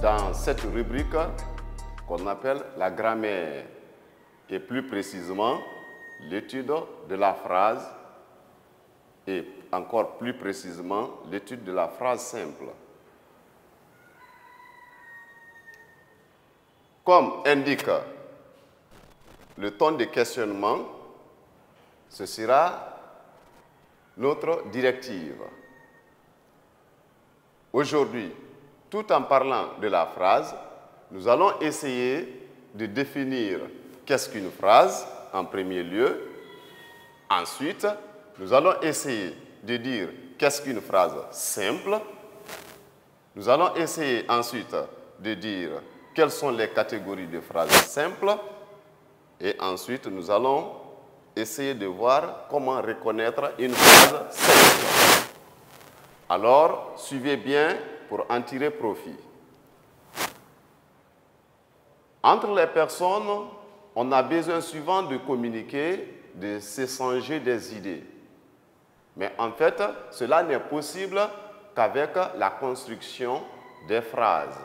dans cette rubrique qu'on appelle la grammaire et plus précisément l'étude de la phrase et encore plus précisément l'étude de la phrase simple. Comme indique le ton de questionnement, ce sera notre directive. Aujourd'hui, tout en parlant de la phrase, nous allons essayer de définir qu'est-ce qu'une phrase en premier lieu. Ensuite, nous allons essayer de dire qu'est-ce qu'une phrase simple. Nous allons essayer ensuite de dire quelles sont les catégories de phrases simples. Et ensuite, nous allons essayer de voir comment reconnaître une phrase simple. Alors, suivez bien pour en tirer profit. Entre les personnes, on a besoin souvent de communiquer, de s'échanger des idées. Mais en fait, cela n'est possible qu'avec la construction des phrases.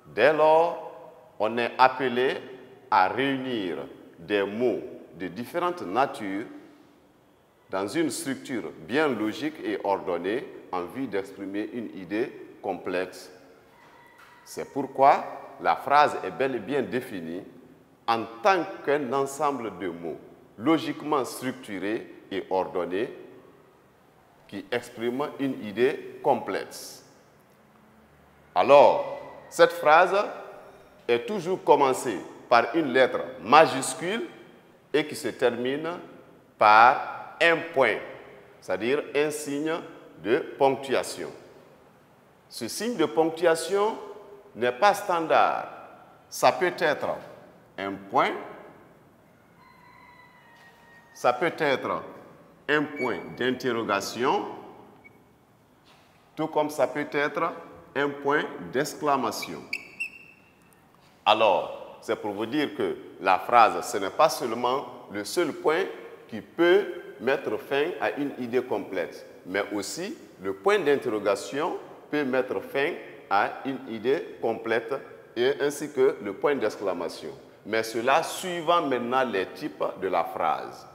Dès lors, on est appelé à réunir des mots de différentes natures dans une structure bien logique et ordonnée en vue d'exprimer une idée complexe. C'est pourquoi la phrase est bel et bien définie en tant qu'un ensemble de mots logiquement structurés et ordonnés qui expriment une idée complexe. Alors, cette phrase est toujours commencée par une lettre majuscule et qui se termine par un point, c'est-à-dire un signe de ponctuation. Ce signe de ponctuation n'est pas standard. Ça peut être un point, ça peut être un point d'interrogation, tout comme ça peut être un point d'exclamation. Alors, c'est pour vous dire que la phrase, ce n'est pas seulement le seul point qui peut mettre fin à une idée complexe, mais aussi le point d'interrogation peut mettre fin à une idée complète et ainsi que le point d'exclamation. Mais cela suivant maintenant les types de la phrase.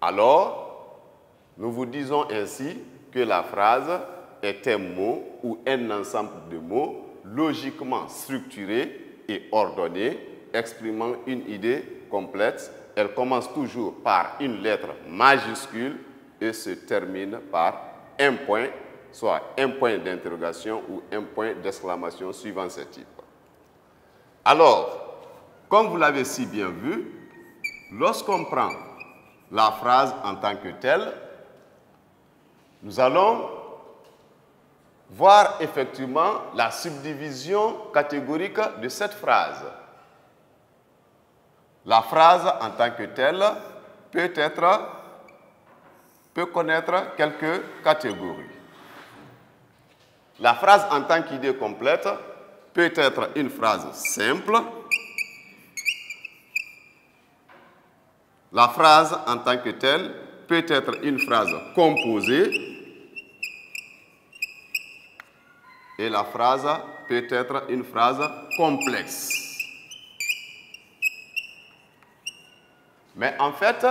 Alors, nous vous disons ainsi que la phrase est un mot ou un ensemble de mots logiquement structurés et ordonnés, exprimant une idée complexe. Elle commence toujours par une lettre majuscule et se termine par un point, soit un point d'interrogation ou un point d'exclamation suivant ce type. Alors, comme vous l'avez si bien vu, lorsqu'on prend la phrase en tant que telle, nous allons voir effectivement la subdivision catégorique de cette phrase. La phrase en tant que telle peut connaître quelques catégories. La phrase en tant qu'idée complète peut être une phrase simple. La phrase en tant que telle peut être une phrase composée. Et la phrase peut être une phrase complexe. Mais en fait,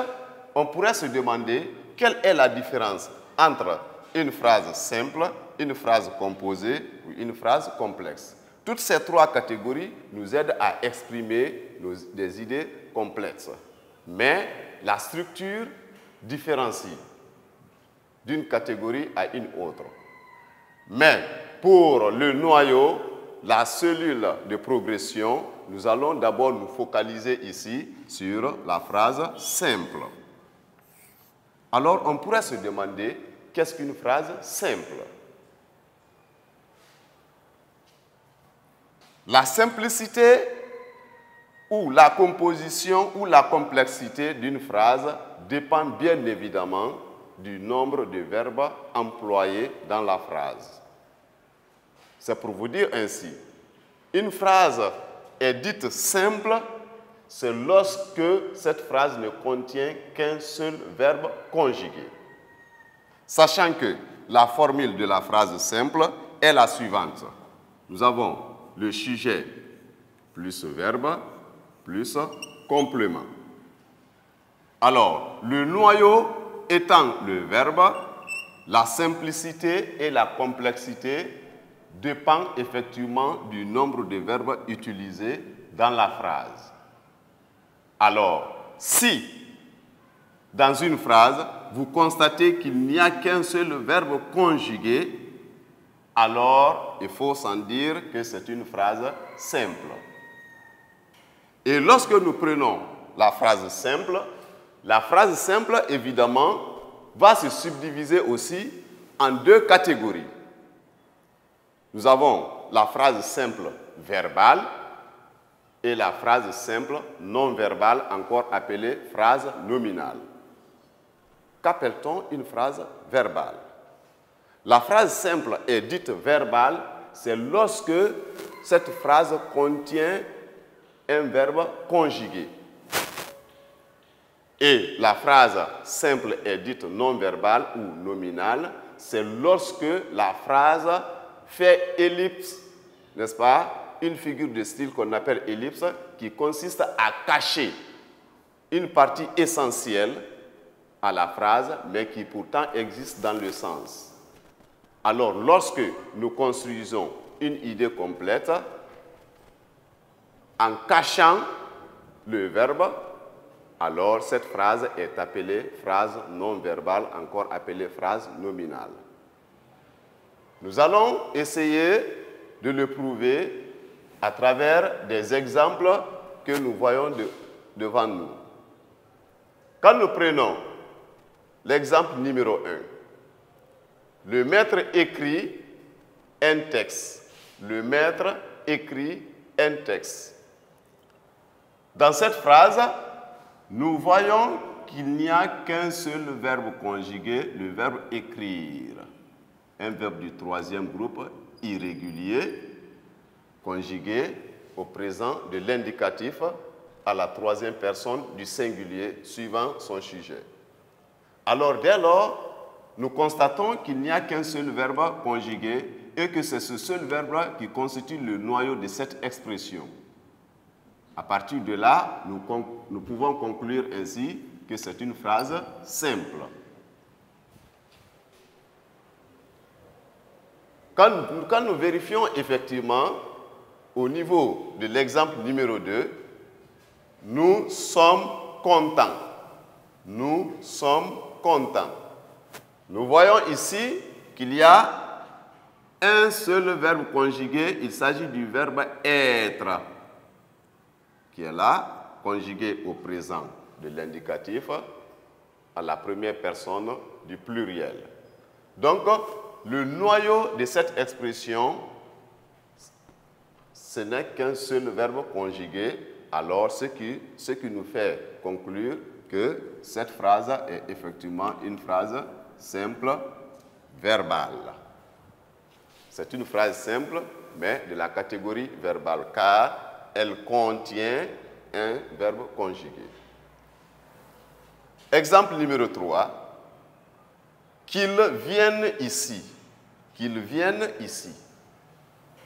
on pourrait se demander quelle est la différence entre une phrase simple, une phrase composée ou une phrase complexe. Toutes ces trois catégories nous aident à exprimer des idées complexes. Mais la structure différencie d'une catégorie à une autre. Mais pour le noyau, la cellule de progression, nous allons d'abord nous focaliser ici sur la phrase simple. Alors, on pourrait se demander, qu'est-ce qu'une phrase simple? La simplicité ou la composition ou la complexité d'une phrase dépend bien évidemment du nombre de verbes employés dans la phrase. C'est pour vous dire ainsi, une phrase est dite simple, c'est lorsque cette phrase ne contient qu'un seul verbe conjugué. Sachant que la formule de la phrase simple est la suivante. Nous avons le sujet plus verbe plus complément. Alors, le noyau étant le verbe, la simplicité et la complexité dépendent effectivement du nombre de verbes utilisés dans la phrase. Alors, si dans une phrase, vous constatez qu'il n'y a qu'un seul verbe conjugué, alors il faut s'en dire que c'est une phrase simple. Et lorsque nous prenons la phrase simple, évidemment, va se subdiviser aussi en deux catégories. Nous avons la phrase simple verbale et la phrase simple non verbale, encore appelée phrase nominale. Qu'appelle-t-on une phrase verbale? La phrase simple est dite verbale, c'est lorsque cette phrase contient un verbe conjugué. Et la phrase simple est dite non verbale ou nominale, c'est lorsque la phrase fait ellipse, n'est-ce pas? Une figure de style qu'on appelle ellipse, qui consiste à cacher une partie essentielle à la phrase, mais qui pourtant existe dans le sens. Alors, lorsque nous construisons une idée complète, en cachant le verbe, alors cette phrase est appelée phrase non verbale, encore appelée phrase nominale. Nous allons essayer de le prouver à travers des exemples que nous voyons devant nous. Quand nous prenons l'exemple numéro 1, le maître écrit un texte. Le maître écrit un texte. Dans cette phrase, nous voyons qu'il n'y a qu'un seul verbe conjugué, le verbe écrire. Un verbe du troisième groupe irrégulier, conjugué au présent de l'indicatif à la troisième personne du singulier suivant son sujet. Alors, dès lors, nous constatons qu'il n'y a qu'un seul verbe conjugué et que c'est ce seul verbe qui constitue le noyau de cette expression. À partir de là, nous pouvons conclure ainsi que c'est une phrase simple. Quand nous vérifions effectivement au niveau de l'exemple numéro 2, nous sommes contents. Nous sommes contents. Nous voyons ici qu'il y a un seul verbe conjugué. Il s'agit du verbe être, qui est là, conjugué au présent de l'indicatif à la première personne du pluriel. Donc, le noyau de cette expression, ce n'est qu'un seul verbe conjugué, alors ce qui nous fait conclure que cette phrase est effectivement une phrase simple verbale. C'est une phrase simple, mais de la catégorie verbale, car elle contient un verbe conjugué. Exemple numéro 3. Qu'ils viennent ici. Qu'ils viennent ici.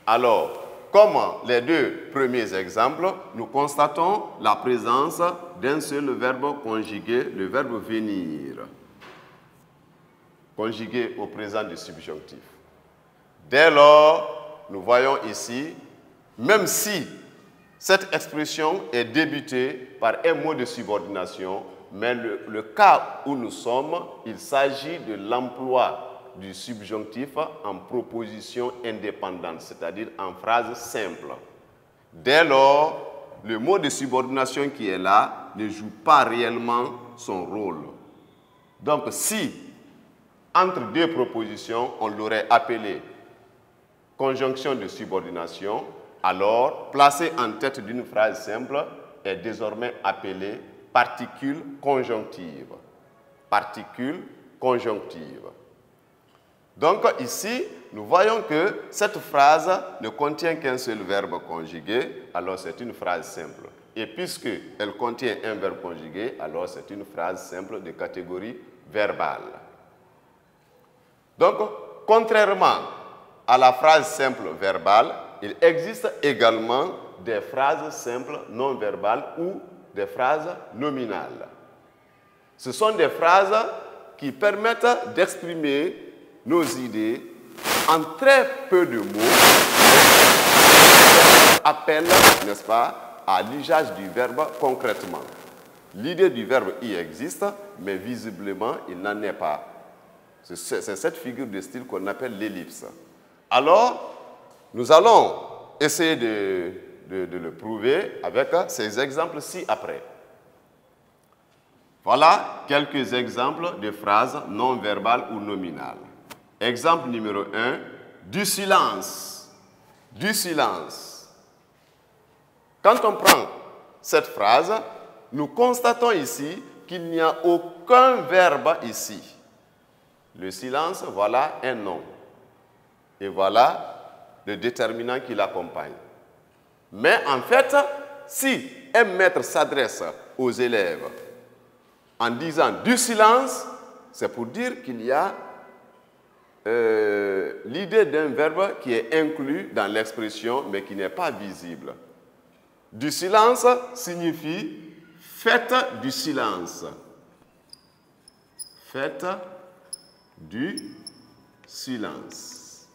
Alors, comme les deux premiers exemples, nous constatons la présence d'un seul verbe conjugué, le verbe venir, conjugué au présent du subjonctif. Dès lors, nous voyons ici, même si cette expression est débutée par un mot de subordination, mais le cas où nous sommes, il s'agit de l'emploi du subjonctif en proposition indépendante, c'est-à-dire en phrase simple. Dès lors, le mot de subordination qui est là ne joue pas réellement son rôle. Donc, si entre deux propositions, on l'aurait appelé conjonction de subordination, alors, placé en tête d'une phrase simple, est désormais appelé particule conjonctive. Particule conjonctive. Donc ici, nous voyons que cette phrase ne contient qu'un seul verbe conjugué, alors c'est une phrase simple. Et puisqu'elle contient un verbe conjugué, alors c'est une phrase simple de catégorie verbale. Donc, contrairement à la phrase simple verbale, il existe également des phrases simples non verbales ou des phrases nominales. Ce sont des phrases qui permettent d'exprimer nos idées en très peu de mots, appellent, n'est-ce pas, à l'usage du verbe concrètement. L'idée du verbe y existe, mais visiblement, il n'en est pas. C'est cette figure de style qu'on appelle l'ellipse. Alors, nous allons essayer de le prouver avec ces exemples ci-après. Voilà quelques exemples de phrases non verbales ou nominales. Exemple numéro 1, du silence. Du silence. Quand on prend cette phrase, nous constatons ici qu'il n'y a aucun verbe ici. Le silence, voilà un nom. Et voilà le déterminant qui l'accompagne. Mais en fait, si un maître s'adresse aux élèves en disant du silence, c'est pour dire qu'il y a l'idée d'un verbe qui est inclus dans l'expression, mais qui n'est pas visible. Du silence signifie faites du silence. Faites du silence.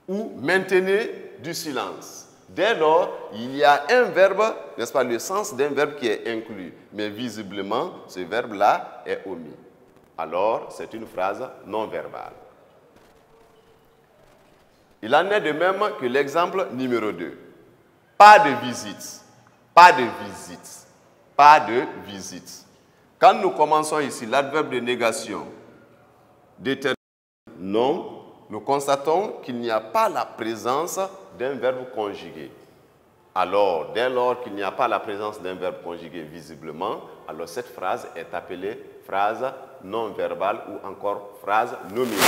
Ou maintenez du silence. Dès lors, il y a un verbe, n'est-ce pas, le sens d'un verbe qui est inclus. Mais visiblement, ce verbe-là est omis. Alors, c'est une phrase non verbale. Il en est de même que l'exemple numéro 2. Pas de visite. Pas de visite. Pas de visite. Quand nous commençons ici l'adverbe de négation détermine non, nous constatons qu'il n'y a pas la présence d'un verbe conjugué. Alors, dès lors qu'il n'y a pas la présence d'un verbe conjugué visiblement, alors cette phrase est appelée phrase non verbale ou encore phrase nominale.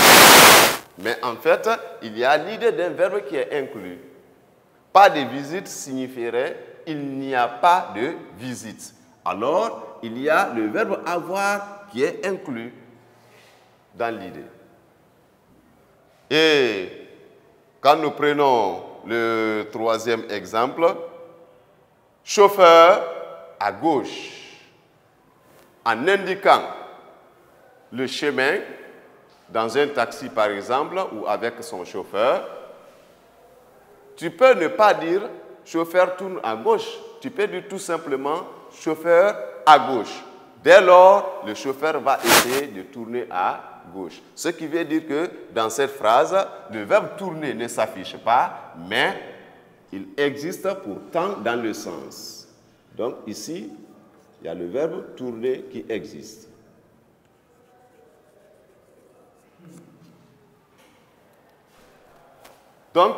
Mais en fait, il y a l'idée d'un verbe qui est inclus. Pas de visite signifierait il n'y a pas de visite. Alors, il y a le verbe avoir qui est inclus dans l'idée. Et quand nous prenons le troisième exemple, chauffeur à gauche, en indiquant le chemin dans un taxi par exemple ou avec son chauffeur, tu peux ne pas dire chauffeur tourne à gauche, tu peux dire tout simplement chauffeur à gauche. Dès lors, le chauffeur va essayer de tourner à gauche. Ce qui veut dire que dans cette phrase, le verbe tourner ne s'affiche pas, mais il existe pourtant dans le sens. Donc ici, il y a le verbe tourner qui existe. Donc,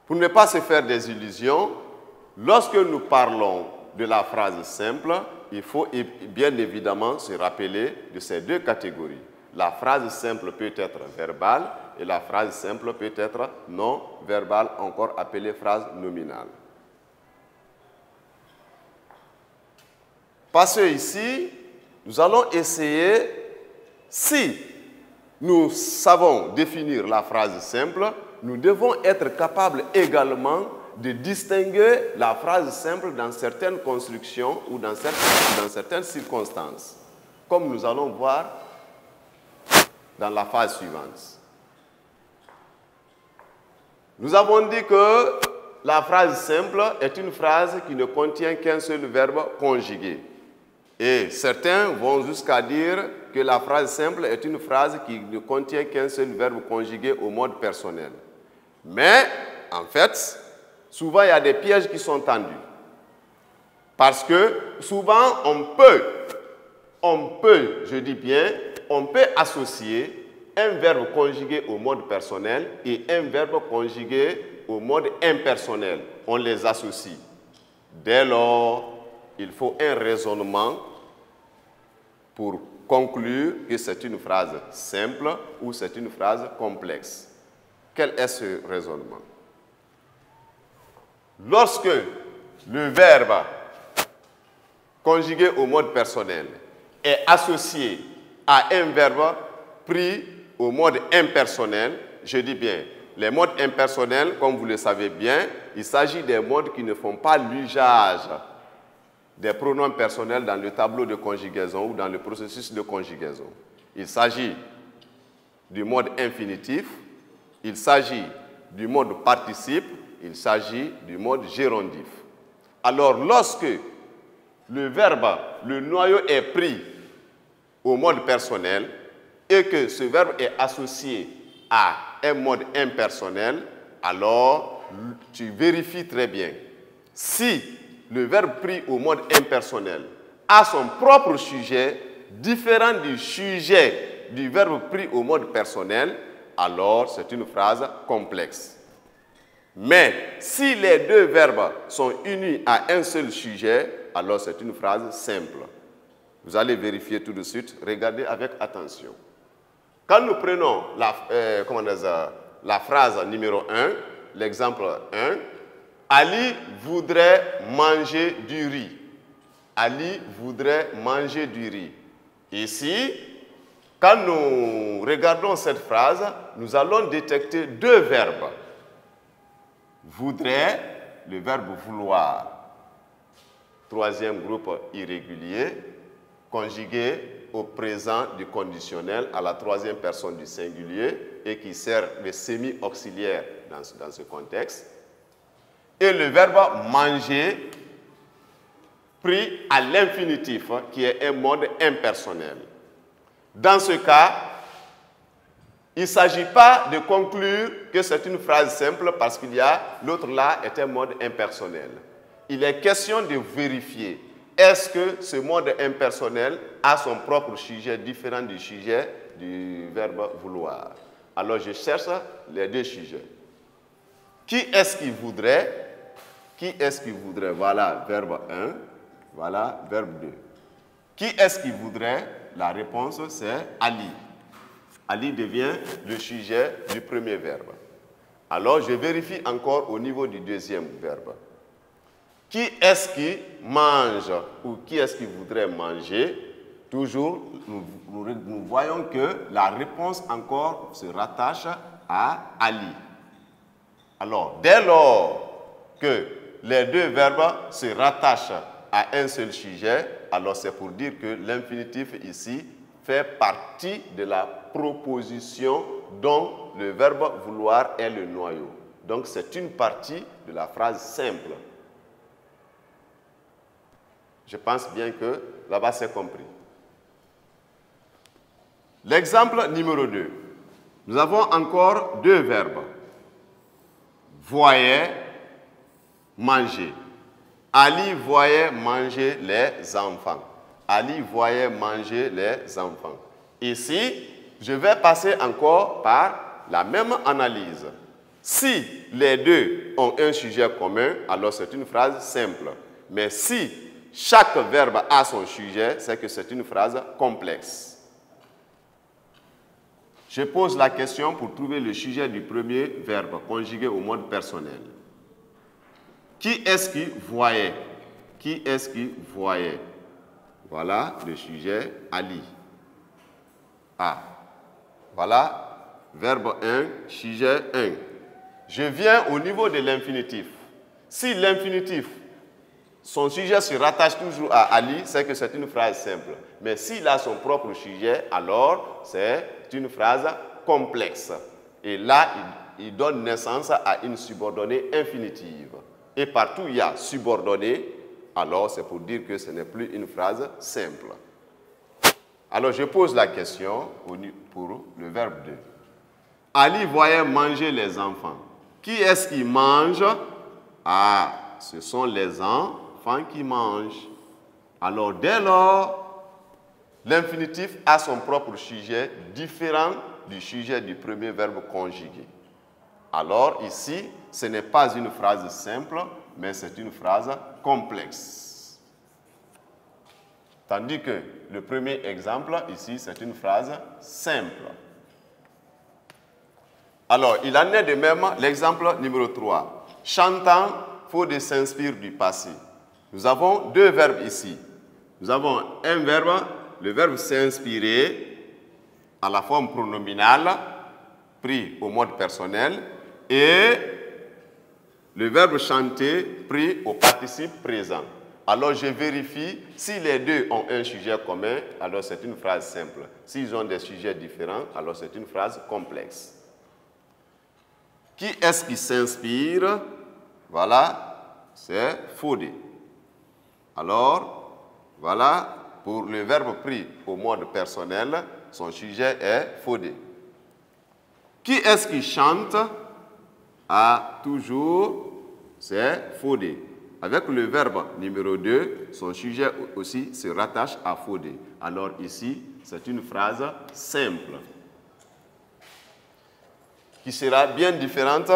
pour ne pas se faire des illusions, lorsque nous parlons de la phrase simple, il faut bien évidemment se rappeler de ces deux catégories. La phrase simple peut être verbale et la phrase simple peut être non verbale, encore appelée phrase nominale. Parce que ici, nous allons essayer, si nous savons définir la phrase simple, nous devons être capables également de distinguer la phrase simple dans certaines constructions ou dans certaines circonstances, comme nous allons voir dans la phase suivante. Nous avons dit que la phrase simple est une phrase qui ne contient qu'un seul verbe conjugué. Et certains vont jusqu'à dire que la phrase simple est une phrase qui ne contient qu'un seul verbe conjugué au mode personnel. Mais, en fait, souvent il y a des pièges qui sont tendus. Parce que souvent on peut, je dis bien, on peut associer un verbe conjugué au mode personnel et un verbe conjugué au mode impersonnel. On les associe. Dès lors, il faut un raisonnement pour conclure que c'est une phrase simple ou c'est une phrase complexe. Quel est ce raisonnement? Lorsque le verbe conjugué au mode personnel est associé à un verbe pris au mode impersonnel, je dis bien, les modes impersonnels, comme vous le savez bien, il s'agit des modes qui ne font pas l'usage des pronoms personnels dans le tableau de conjugaison ou dans le processus de conjugaison. Il s'agit du mode infinitif, il s'agit du mode participe, il s'agit du mode gérondif. Alors, lorsque le verbe, le noyau est pris au mode personnel et que ce verbe est associé à un mode impersonnel, alors tu vérifies très bien. Si le verbe pris au mode impersonnel a son propre sujet différent du sujet du verbe pris au mode personnel, alors c'est une phrase complexe. Mais si les deux verbes sont unis à un seul sujet, alors c'est une phrase simple. Vous allez vérifier tout de suite, regardez avec attention. Quand nous prenons la phrase numéro 1, l'exemple 1, Ali voudrait manger du riz. Ali voudrait manger du riz. Ici, quand nous regardons cette phrase, nous allons détecter deux verbes. Voudrait, le verbe vouloir. Troisième groupe irrégulier, conjugué au présent du conditionnel à la troisième personne du singulier et qui sert de semi-auxiliaire dans ce contexte. Et le verbe manger pris à l'infinitif qui est un mode impersonnel. Dans ce cas, il ne s'agit pas de conclure que c'est une phrase simple parce qu'il y a l'autre là est un mode impersonnel. Il est question de vérifier est-ce que ce mode impersonnel a son propre sujet différent du sujet du verbe vouloir. Alors je cherche les deux sujets. Qui est-ce qui voudrait? Qui est-ce qui voudrait? Voilà verbe 1, voilà verbe 2. Qui est-ce qui voudrait? La réponse c'est Ali. Ali devient le sujet du premier verbe. Alors je vérifie encore au niveau du deuxième verbe. Qui est-ce qui mange ou qui est-ce qui voudrait manger? Toujours, nous voyons que la réponse encore se rattache à Ali. Alors, dès lors que les deux verbes se rattachent à un seul sujet, alors c'est pour dire que l'infinitif ici fait partie de la proposition dont le verbe vouloir est le noyau. Donc, c'est une partie de la phrase simple. Je pense bien que là-bas, c'est compris. L'exemple numéro 2. Nous avons encore deux verbes. Voyait, manger. Ali voyait manger les enfants. Ali voyait manger les enfants. Ici, je vais passer encore par la même analyse. Si les deux ont un sujet commun, alors c'est une phrase simple. Mais si chaque verbe a son sujet, c'est que c'est une phrase complexe. Je pose la question pour trouver le sujet du premier verbe conjugué au mode personnel. Qui est-ce qui voyait? Qui est-ce qui voyait? Voilà le sujet Ali. Ah. Voilà, verbe 1, sujet 1. Je viens au niveau de l'infinitif. Si l'infinitif, son sujet se rattache toujours à Ali, c'est que c'est une phrase simple. Mais s'il a son propre sujet, alors c'est une phrase complexe. Et là, il donne naissance à une subordonnée infinitive. Et partout où il y a subordonnée, alors c'est pour dire que ce n'est plus une phrase simple. Alors je pose la question pour le verbe 2. Ali voyait manger les enfants. Qui est-ce qui mange? Ah, ce sont les enfants qui mangent. Alors dès lors, l'infinitif a son propre sujet différent du sujet du premier verbe conjugué. Alors ici, ce n'est pas une phrase simple, mais c'est une phrase complexe. Tandis que le premier exemple, ici, c'est une phrase simple. Alors, il en est de même l'exemple numéro 3. Chantant, faut de s'inspirer du passé. Nous avons deux verbes ici. Nous avons un verbe, le verbe s'inspirer, à la forme pronominale pris au mode personnel et le verbe chanter pris au participe présent. Alors je vérifie si les deux ont un sujet commun, alors c'est une phrase simple. S'ils ont des sujets différents, alors c'est une phrase complexe. Qui est-ce qui s'inspire? Voilà, c'est Fodé. Alors, voilà, pour le verbe pris au mode personnel, son sujet est Fodé. Qui est-ce qui chante? Ah, toujours, c'est Fodé. Avec le verbe numéro 2, son sujet aussi se rattache à Fodé. Alors ici, c'est une phrase simple qui sera bien différente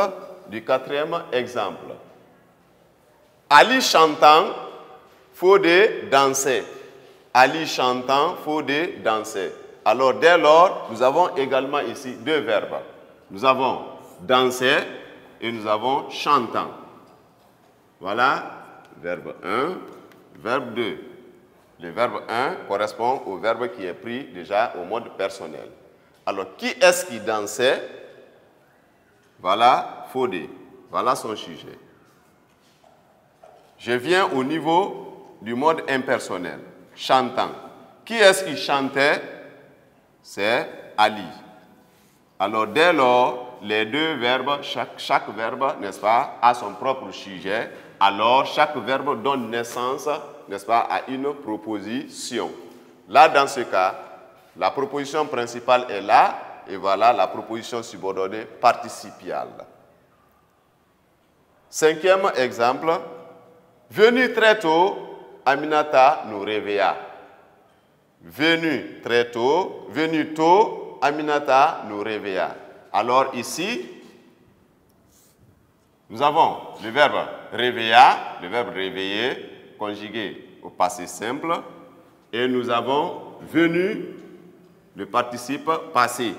du quatrième exemple. Ali chantant, Fodé dansait. Ali chantant, Fodé dansait. Alors dès lors, nous avons également ici deux verbes. Nous avons danser et nous avons chantant. Voilà, verbe 1, verbe 2. Le verbe 1 correspond au verbe qui est pris déjà au mode personnel. Alors, qui est-ce qui dansait? Voilà, Fodé. Voilà son sujet. Je viens au niveau du mode impersonnel, chantant. Qui est-ce qui chantait? C'est Ali. Alors, dès lors, les deux verbes, chaque verbe, n'est-ce pas, a son propre sujet. Alors, chaque verbe donne naissance, n'est-ce pas, à une proposition. Là, dans ce cas, la proposition principale est là, et voilà la proposition subordonnée participiale. Cinquième exemple. Venu très tôt, Aminata nous réveilla. Venu très tôt, venu tôt, Aminata nous réveilla. Alors ici, nous avons le verbe réveilla, le verbe réveiller, conjugué au passé simple, et nous avons venu, le participe passé,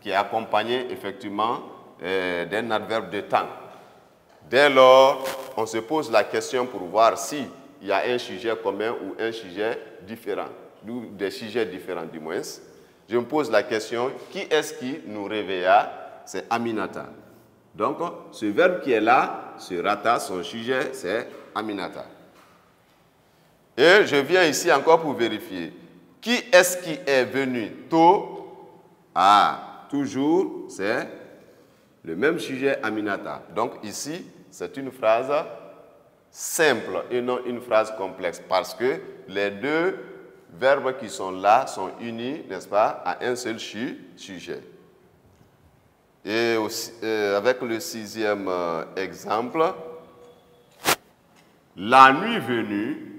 qui est accompagné effectivement d'un adverbe de temps. Dès lors, on se pose la question pour voir s'il y a un sujet commun ou un sujet différent, ou des sujets différents du moins. Je me pose la question, qui est-ce qui nous réveilla? C'est Aminata. Donc, ce verbe qui est là, se rattache, son sujet, c'est Aminata. Et je viens ici encore pour vérifier. Qui est-ce qui est venu tôt? Ah, toujours, c'est le même sujet, Aminata. Donc ici, c'est une phrase simple et non une phrase complexe parce que les deux verbes qui sont là sont unis, n'est-ce pas, à un seul sujet. Et aussi, avec le sixième exemple, la nuit venue,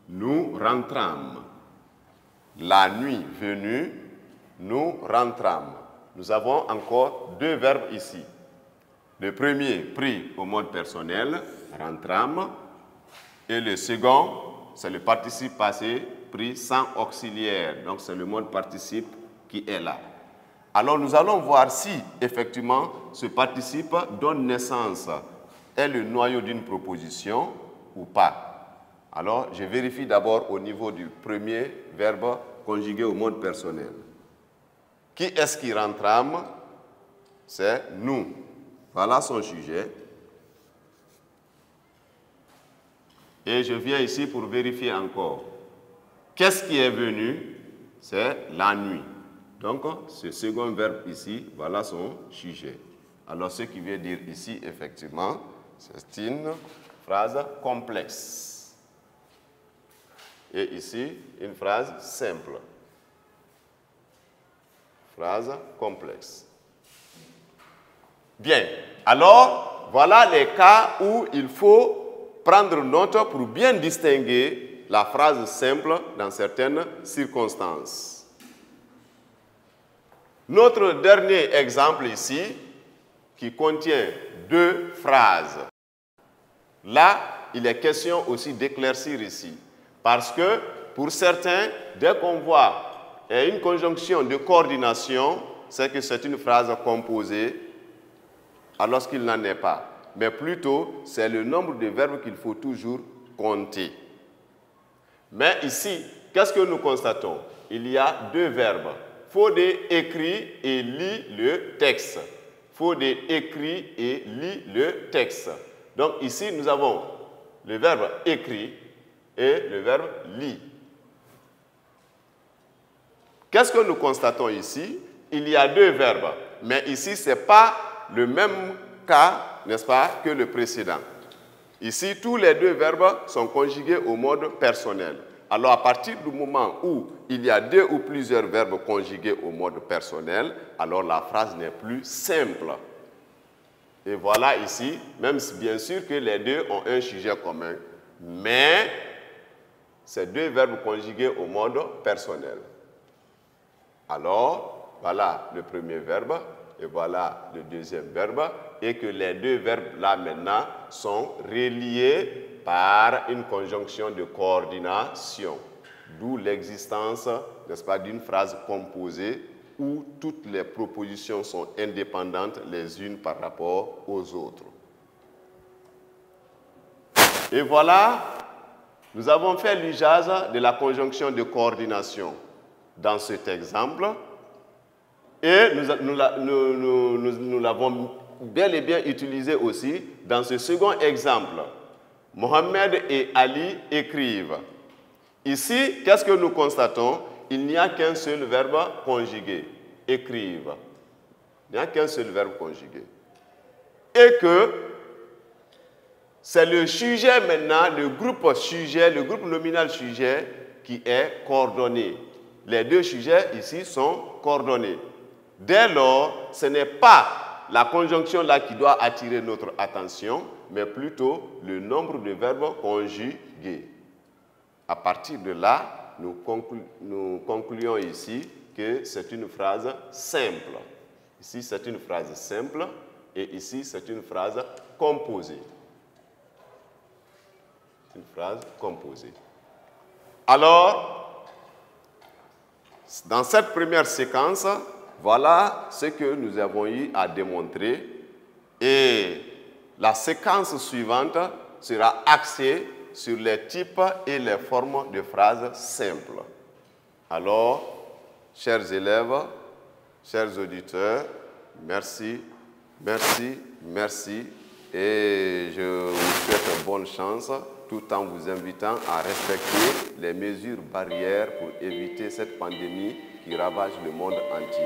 nous rentrâmes. La nuit venue, nous rentrâmes. Nous avons encore deux verbes ici. Le premier pris au mode personnel, rentrâmes, et le second, c'est le participe passé pris sans auxiliaire. Donc c'est le mode participe qui est là. Alors nous allons voir si effectivement ce participe donne naissance, est le noyau d'une proposition ou pas. Alors je vérifie d'abord au niveau du premier verbe conjugué au mode personnel. Qui est-ce qui rentrâme? C'est nous. Voilà son sujet. Et je viens ici pour vérifier encore. Qu'est-ce qui est venu? C'est la nuit. Donc, ce second verbe ici, voilà son sujet. Alors, ce qui veut dire ici, effectivement, c'est une phrase complexe. Et ici, une phrase simple. Phrase complexe. Bien. Alors, voilà les cas où il faut prendre note pour bien distinguer la phrase simple dans certaines circonstances. Notre dernier exemple ici, qui contient deux phrases. Là, il est question aussi d'éclaircir ici. Parce que, pour certains, dès qu'on voit une conjonction de coordination, c'est que c'est une phrase composée, alors qu'il n'en est pas. Mais plutôt, c'est le nombre de verbes qu'il faut toujours compter. Mais ici, qu'est-ce que nous constatons? Il y a deux verbes. Fodé écrit et lit le texte. Fodé écrit et lit le texte. Donc ici, nous avons le verbe écrit et le verbe lit. Qu'est-ce que nous constatons ici? Il y a deux verbes, mais ici, ce n'est pas le même cas, n'est-ce pas, que le précédent. Ici, tous les deux verbes sont conjugués au mode personnel. Alors, à partir du moment où il y a deux ou plusieurs verbes conjugués au mode personnel, alors la phrase n'est plus simple. Et voilà ici, même si bien sûr que les deux ont un sujet commun, mais c'est deux verbes conjugués au mode personnel. Alors, voilà le premier verbe et voilà le deuxième verbe, et que les deux verbes là maintenant sont reliés par une conjonction de coordination, d'où l'existence, n'est-ce pas, d'une phrase composée où toutes les propositions sont indépendantes les unes par rapport aux autres. Et voilà, nous avons fait l'usage de la conjonction de coordination dans cet exemple, et nous l'avons bel et bien utilisé aussi dans ce second exemple. Mohamed et Ali écrivent. Ici, qu'est-ce que nous constatons? Il n'y a qu'un seul verbe conjugué, écrivent. Il n'y a qu'un seul verbe conjugué. Et que c'est le sujet maintenant, le groupe sujet, le groupe nominal sujet qui est coordonné. Les deux sujets ici sont coordonnés. Dès lors, ce n'est pas la conjonction là qui doit attirer notre attention, mais plutôt le nombre de verbes conjugués. À partir de là, nous concluons ici que c'est une phrase simple. Ici, c'est une phrase simple et ici, c'est une phrase composée. Une phrase composée. Alors, dans cette première séquence, voilà ce que nous avons eu à démontrer. Et la séquence suivante sera axée sur les types et les formes de phrases simples. Alors, chers élèves, chers auditeurs, merci, merci, merci. Et je vous souhaite bonne chance tout en vous invitant à respecter les mesures barrières pour éviter cette pandémie qui ravage le monde entier.